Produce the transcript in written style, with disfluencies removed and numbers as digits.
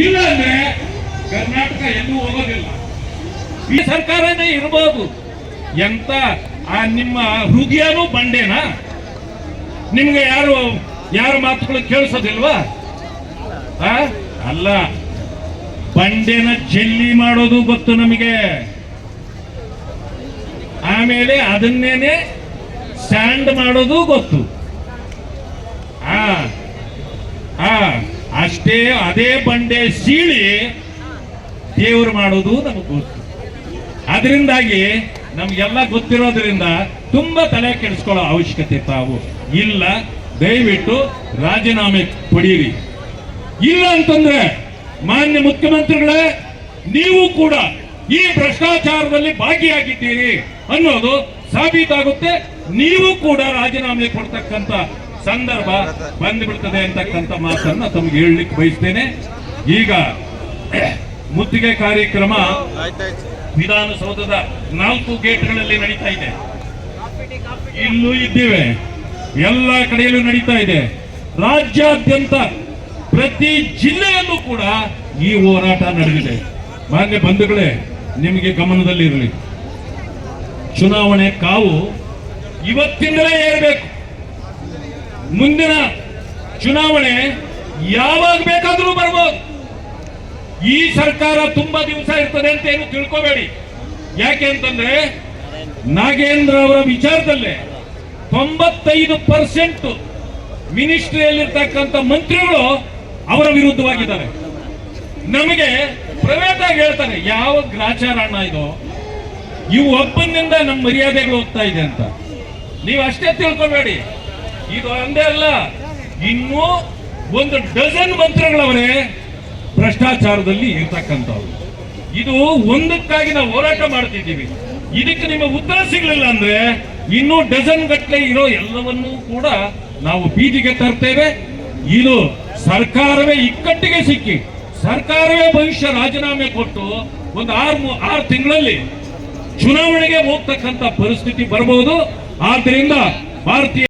ಇಲ್ಲ ಅಂದ್ರೆ ಕರ್ನಾಟಕ ಎಲ್ಲೂ ಹೋಗೋದಿಲ್ಲ. ಈ ಸರ್ಕಾರನೇ ಇರಬಹುದು. ಎಂತ ನಿಮ್ಮ ಹೃದಯನೂ ಬಂಡೆನಾ? ನಿಮ್ಗೆ ಯಾರ ಮಾತುಗಳು ಕೇಳಿಸೋದಿಲ್ವಾ? ಅಲ್ಲ, ಬಂಡೆನ ಜಲ್ಲಿ ಮಾಡೋದು ಗೊತ್ತು ನಮಗೆ. ಆಮೇಲೆ ಅದನ್ನೇನೆ ಸ್ಟ್ಯಾಂಡ್ ಮಾಡೋದು ಗೊತ್ತು. ಅಷ್ಟೇ, ಅದೇ ಬಂಡೆ ಸೀಳಿ ದೇವರು ಮಾಡೋದು ನಮಗೆ ಗೊತ್ತು. ಅದರಿಂದಾಗಿ ನಮ್ಗೆಲ್ಲ ಗೊತ್ತಿರೋದ್ರಿಂದ ತುಂಬಾ ತಲೆ ಕೆಡಿಸ್ಕೊಳ್ಳೋ ಅವಶ್ಯಕತೆ ತಾವು ಇಲ್ಲ. ದಯವಿಟ್ಟು ರಾಜೀನಾಮೆ ಕೊಡಿರಿ. ಇಲ್ಲ ಅಂತಂದ್ರೆ ಮಾನ್ಯ ಮುಖ್ಯಮಂತ್ರಿಗಳೇ, ನೀವು ಕೂಡ ಈ ಭ್ರಷ್ಟಾಚಾರದಲ್ಲಿ ಭಾಗಿಯಾಗಿದ್ದೀರಿ ಅನ್ನೋದು ಸಾಬೀತಾಗುತ್ತೆ. ನೀವು ಕೂಡ ರಾಜೀನಾಮೆ ಕೊಡ್ತಕ್ಕಂಥ ಸಂದರ್ಭ ಬಂದ್ಬಿಡ್ತದೆ ಅಂತಕ್ಕಂಥ ಮಾತನ್ನ ತಮ್ಗೆ ಹೇಳಲಿಕ್ಕೆ ಬಯಸ್ತೇನೆ. ಈಗ ಮುತ್ತಿಗೆ ಕಾರ್ಯಕ್ರಮ ವಿಧಾನಸೌಧದ 4 ಗೇಟ್ಗಳಲ್ಲಿ ನಡೀತಾ ಇದೆ. ಇಲ್ಲೂ ಇದ್ದೇವೆ, ಎಲ್ಲ ಕಡೆಯಲ್ಲೂ ನಡೀತಾ ಇದೆ. ರಾಜ್ಯಾದ್ಯಂತ ಪ್ರತಿ ಜಿಲ್ಲೆಯಲ್ಲೂ ಕೂಡ ಈ ಹೋರಾಟ ನಡೆದಿದೆ. ಮಾನ್ಯ ಬಂಧುಗಳೇ, ನಿಮಗೆ ಗಮನದಲ್ಲಿರಲಿ, ಚುನಾವಣೆ ಕಾವು ಇವತ್ತಿಂದಲೇ ಏರಬೇಕು. ಮುಂದಿನ ಚುನಾವಣೆ ಯಾವಾಗ ಬೇಕಾದರೂ ಬರ್ಬೋದು. ಈ ಸರ್ಕಾರ ತುಂಬಾ ದಿವಸ ಇರ್ತದೆ ಅಂತ ಏನು ತಿಳ್ಕೋಬೇಡಿ. ಯಾಕೆ ಅಂತಂದ್ರೆ ನಾಗೇಂದ್ರ ಅವರ ವಿಚಾರದಲ್ಲೇ 95% ಮಿನಿಸ್ಟ್ರಿಯಲ್ಲಿರ್ತಕ್ಕಂಥ ಮಂತ್ರಿಗಳು ಅವರ ವಿರುದ್ಧವಾಗಿದ್ದಾರೆ. ನಮಗೆ ಪ್ರೈವೇಟ್ ಆಗಿ ಹೇಳ್ತಾರೆ, ಯಾವ ಗ್ರಾಚಾರಣ ಇದು, ಇವು ಒಬ್ಬನಿಂದ ನಮ್ಮ ಮರ್ಯಾದೆಗಳು ಹೋಗ್ತಾ ಇದೆ ಅಂತ. ನೀವು ಅಷ್ಟೇ ತಿಳ್ಕೊಬೇಡಿ. ಇದು ಒಂದೇ ಅಲ್ಲ, ಇನ್ನೂ 1 ಡಜನ್ ಮಂತ್ರಿಗಳವರೇ ಭ್ರಷ್ಟಾಚಾರದಲ್ಲಿ ಇರ್ತಕ್ಕಂಥವ್ರು. ಇದು ಒಂದಕ್ಕಾಗಿ ನಾವು ಹೋರಾಟ ಮಾಡ್ತಿದ್ದೀವಿ. ಇದಕ್ಕೆ ನಿಮ್ಮ ಉತ್ತರ ಸಿಗಲಿಲ್ಲ ಅಂದ್ರೆ ಇನ್ನೂ ಡಜನ್ ಗಟ್ಟಲೆ ಇರೋ ಎಲ್ಲವನ್ನೂ ಕೂಡ ನಾವು ಬೀದಿಗೆ ತರ್ತೇವೆ. ಇದು ಸರ್ಕಾರವೇ ಇಕ್ಕಟ್ಟಿಗೆ ಸಿಕ್ಕಿ ಸರ್ಕಾರವೇ ಭವಿಷ್ಯ ರಾಜೀನಾಮೆ ಕೊಟ್ಟು ಒಂದು 6 ತಿಂಗಳಲ್ಲಿ ಚುನಾವಣೆಗೆ ಹೋಗ್ತಕ್ಕಂಥ ಪರಿಸ್ಥಿತಿ ಬರಬಹುದು. ಆದ್ದರಿಂದ ಭಾರತೀಯ